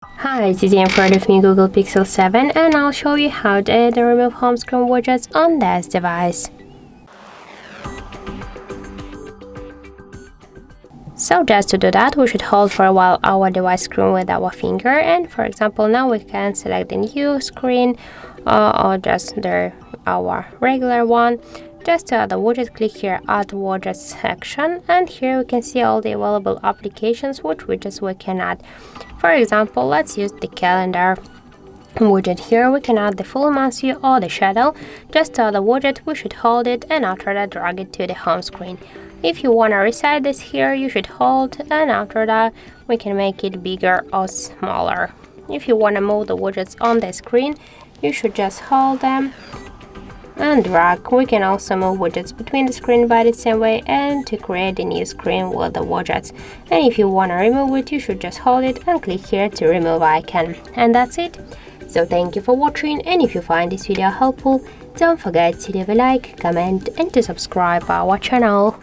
Hi, this is in front of me Google Pixel 7 and I'll show you how to add and remove home screen widgets on this device. So just to do that, we should hold for a while our device screen with our finger, and for example now we can select the new screen or just our regular one. Just to add the widget, click here Add Widgets section, and here we can see all the available applications which widgets we can add. For example, let's use the calendar widget. Here we can add the full month view or the shadow. Just to add the widget, we should hold it and after that drag it to the home screen. If you want to resize this here, you should hold, and after that we can make it bigger or smaller. If you want to move the widgets on the screen, you should just hold them and drag. We can also move widgets between the screen by the same way and to create a new screen with the widgets. And if you want to remove it, you should just hold it and click here to remove icon. And that's it. So thank you for watching, and if you find this video helpful, don't forget to leave a like, comment and to subscribe our channel.